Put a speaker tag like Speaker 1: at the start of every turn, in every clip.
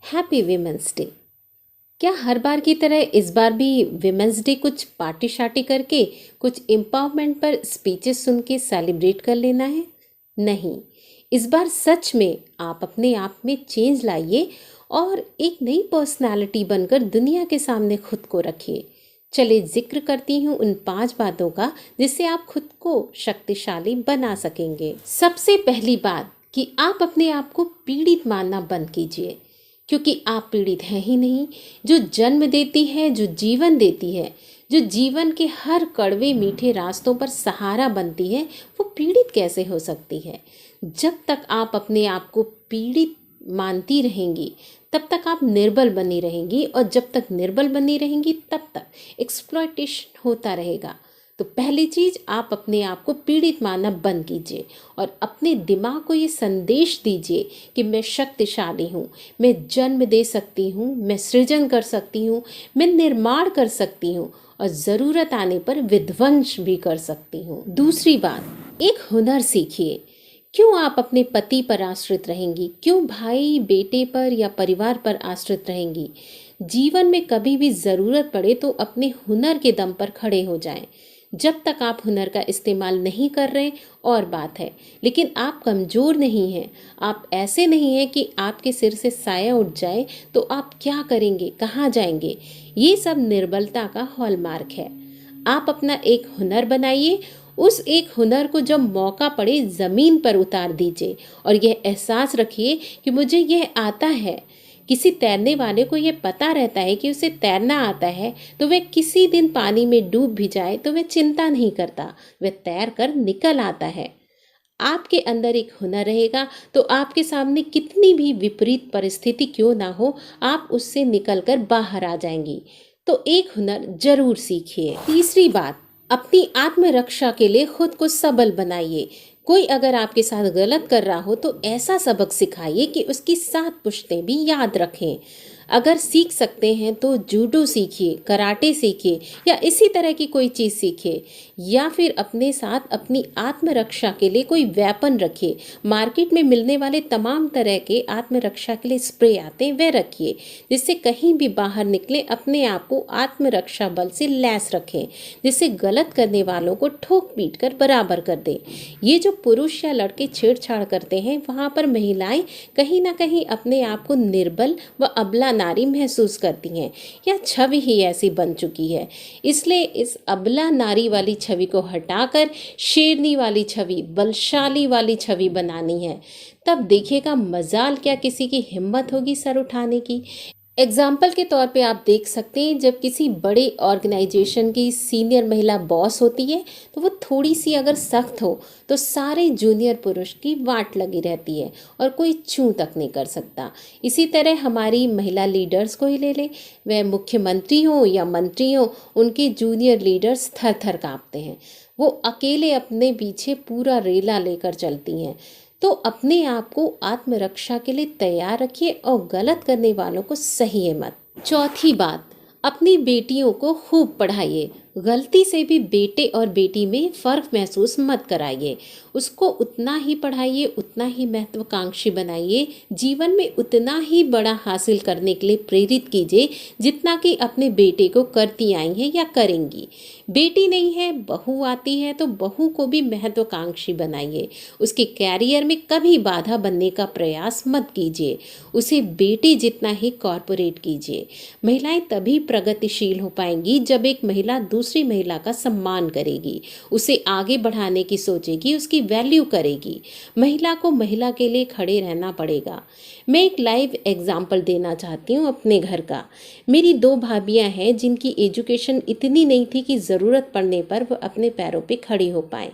Speaker 1: Happy women's day. क्या हर बार की तरह इस बार भी विमेंस डे कुछ पार्टी शार्टी करके कुछ एम्पावरमेंट पर स्पीचेस सुन के सेलिब्रेट कर लेना है? नहीं, इस बार सच में आप अपने आप में चेंज लाइए और एक नई पर्सनालिटी बनकर दुनिया के सामने खुद को रखिए। चलिए जिक्र करती हूँ उन 5 बातों का जिससे आप खुद को शक्तिशाली बना सकेंगे। सबसे पहली बात कि आप अपने आप को पीड़ित मानना बंद कीजिए, क्योंकि आप पीड़ित हैं ही नहीं। जो जन्म देती है, जो जीवन देती है, जो जीवन के हर कड़वे मीठे रास्तों पर सहारा बनती है, वो पीड़ित कैसे हो सकती है? जब तक आप अपने आप को पीड़ित मानती रहेंगी तब तक आप निर्बल बनी रहेंगी, और जब तक निर्बल बनी रहेंगी तब तक एक्सप्लॉयटेशन होता रहेगा। तो पहली चीज, आप अपने आप को पीड़ित मानना बंद कीजिए और अपने दिमाग को ये संदेश दीजिए कि मैं शक्तिशाली हूँ, मैं जन्म दे सकती हूँ, मैं सृजन कर सकती हूँ, मैं निर्माण कर सकती हूँ और ज़रूरत आने पर विध्वंस भी कर सकती हूँ। दूसरी बात, एक हुनर सीखिए। क्यों आप अपने पति पर आश्रित रहेंगी? क्यों भाई बेटे पर या परिवार पर आश्रित रहेंगी? जीवन में कभी भी ज़रूरत पड़े तो अपने हुनर के दम पर खड़े हो जाएं। जब तक आप हुनर का इस्तेमाल नहीं कर रहे और बात है, लेकिन आप कमज़ोर नहीं हैं। आप ऐसे नहीं हैं कि आपके सिर से साया उठ जाए तो आप क्या करेंगे, कहाँ जाएंगे? ये सब निर्बलता का हॉलमार्क है। आप अपना एक हुनर बनाइए, उस एक हुनर को जब मौका पड़े ज़मीन पर उतार दीजिए और यह एहसास रखिए कि मुझे यह आता है। किसी तैरने वाले को यह पता रहता है कि उसे तैरना आता है, तो वह किसी दिन पानी में डूब भी जाए तो वह चिंता नहीं करता, वह तैर कर निकल आता है। आपके अंदर एक हुनर रहेगा तो आपके सामने कितनी भी विपरीत परिस्थिति क्यों ना हो, आप उससे निकलकर बाहर आ जाएंगी। तो एक हुनर जरूर सीखिए। तीसरी बात, अपनी आत्मरक्षा के लिए खुद को सबल बनाइए। कोई अगर आपके साथ गलत कर रहा हो तो ऐसा सबक सिखाइए कि उसकी 7 पुश्तें भी याद रखें। अगर सीख सकते हैं तो जूडो सीखिए, कराटे सीखिए या इसी तरह की कोई चीज़ सीखिए, या फिर अपने साथ अपनी आत्मरक्षा के लिए कोई वेपन रखिए। मार्केट में मिलने वाले तमाम तरह के आत्मरक्षा के लिए स्प्रे आते हैं, वह रखिए, जिससे कहीं भी बाहर निकले अपने आप को आत्मरक्षा बल से लैस रखें, जिससे गलत करने वालों को ठोक पीट कर बराबर कर दे। ये जो पुरुष या लड़के छेड़छाड़ करते हैं, वहाँ पर महिलाएं कहीं ना कहीं अपने आप को निर्बल व अबला नारी महसूस करती हैं, या छवि ही ऐसी बन चुकी है। इसलिए इस अबला नारी वाली छवि को हटाकर शेरनी वाली छवि, बलशाली वाली छवि बनानी है। तब देखिएगा मजाल क्या किसी की हिम्मत होगी सर उठाने की। एग्जाम्पल के तौर पे आप देख सकते हैं, जब किसी बड़े ऑर्गेनाइजेशन की सीनियर महिला बॉस होती है तो वो थोड़ी सी अगर सख्त हो तो सारे जूनियर पुरुष की वाट लगी रहती है और कोई छू तक नहीं कर सकता। इसी तरह हमारी महिला लीडर्स को ही ले ले, वह मुख्यमंत्री हो या मंत्री हो, उनके जूनियर लीडर्स थर थर काँपते हैं। वो अकेले अपने पीछे पूरा रेला लेकर चलती हैं। तो अपने आप को आत्मरक्षा के लिए तैयार रखिए और गलत करने वालों को सहिए मत। चौथी बात, अपनी बेटियों को खूब पढ़ाइए। गलती से भी बेटे और बेटी में फ़र्क महसूस मत कराइए। उसको उतना ही पढ़ाइए, उतना ही महत्वाकांक्षी बनाइए, जीवन में उतना ही बड़ा हासिल करने के लिए प्रेरित कीजिए जितना कि अपने बेटे को करती आई हैं या करेंगी। बेटी नहीं है, बहू आती है तो बहू को भी महत्वाकांक्षी बनाइए। उसके कैरियर में कभी बाधा बनने का प्रयास मत कीजिए। उसे बेटी जितना ही कॉर्पोरेट कीजिए। महिलाएं तभी प्रगतिशील हो पाएंगी जब एक महिला दूसरी महिला का सम्मान करेगी, उसे आगे बढ़ाने की सोचेगी, उसकी वैल्यू करेगी। महिला को महिला के लिए खड़े रहना पड़ेगा। मैं एक लाइव एग्जाम्पल देना चाहती हूँ अपने घर का। मेरी 2 भाभियाँ हैं जिनकी एजुकेशन इतनी नहीं थी कि ज़रूरत पड़ने पर वह अपने पैरों पे खड़ी हो पाए,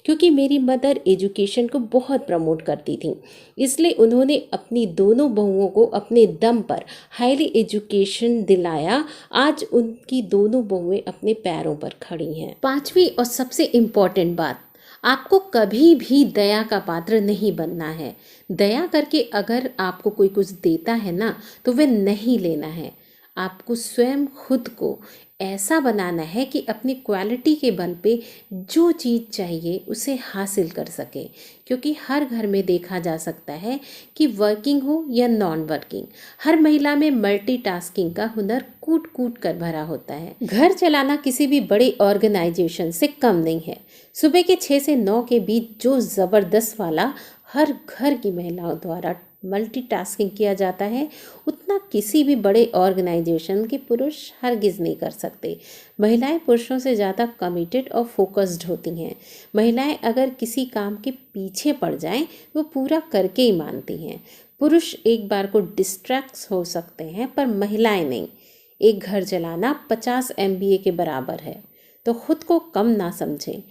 Speaker 1: क्योंकि मेरी मदर एजुकेशन को बहुत प्रमोट करती थी। इसलिए उन्होंने अपनी दोनों बहुओं को अपने दम पर हाईली एजुकेशन दिलाया। आज उनकी दोनों बहुएं अपने पैरों पर खड़ी हैं। 5वीं और सबसे इम्पॉर्टेंट बात, आपको कभी भी दया का पात्र नहीं बनना है। दया करके अगर आपको कोई कुछ देता है ना, तो वह नहीं लेना है। आपको स्वयं खुद को ऐसा बनाना है कि अपनी क्वालिटी के बल पे जो चीज़ चाहिए उसे हासिल कर सके, क्योंकि हर घर में देखा जा सकता है कि वर्किंग हो या नॉन वर्किंग, हर महिला में मल्टीटास्किंग का हुनर कूट कूट कर भरा होता है। घर चलाना किसी भी बड़े ऑर्गेनाइजेशन से कम नहीं है। सुबह के 6 से 9 के बीच जो ज़बरदस्त वाला हर घर की महिलाओं द्वारा मल्टीटास्किंग किया जाता है, उतना किसी भी बड़े ऑर्गेनाइजेशन के पुरुष हरगिज़ नहीं कर सकते। महिलाएं पुरुषों से ज़्यादा कमिटेड और फोकस्ड होती हैं। महिलाएं अगर किसी काम के पीछे पड़ जाएं तो पूरा करके ही मानती हैं। पुरुष एक बार को डिस्ट्रैक्ट हो सकते हैं, पर महिलाएं नहीं। एक घर चलाना 50 MBA के बराबर है, तो खुद को कम ना समझें।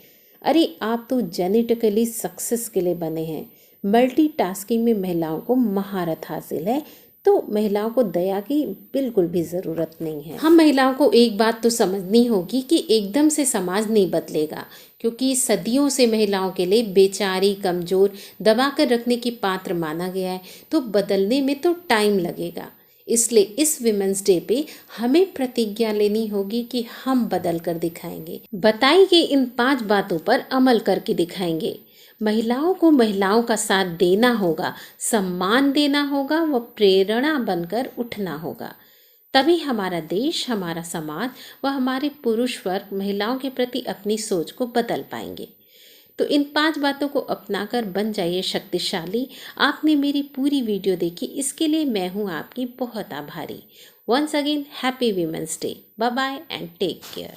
Speaker 1: अरे आप तो जेनेटिकली सक्सेस के लिए बने हैं। मल्टीटास्किंग में महिलाओं को महारत हासिल है, तो महिलाओं को दया की बिल्कुल भी ज़रूरत नहीं है। हम महिलाओं को एक बात तो समझनी होगी कि एकदम से समाज नहीं बदलेगा, क्योंकि सदियों से महिलाओं के लिए बेचारी, कमज़ोर, दबा कर रखने की पात्र माना गया है, तो बदलने में तो टाइम लगेगा। इसलिए इस विमेंस डे पे हमें प्रतिज्ञा लेनी होगी कि हम बदल कर दिखाएंगे। बताई गई इन 5 बातों पर अमल करके दिखाएंगे। महिलाओं को महिलाओं का साथ देना होगा, सम्मान देना होगा व प्रेरणा बनकर उठना होगा। तभी हमारा देश, हमारा समाज व हमारे पुरुष वर्ग महिलाओं के प्रति अपनी सोच को बदल पाएंगे। तो इन 5 बातों को अपनाकर बन जाइए शक्तिशाली। आपने मेरी पूरी वीडियो देखी, इसके लिए मैं हूँ आपकी बहुत आभारी। Once again happy women's day. Bye bye and take care.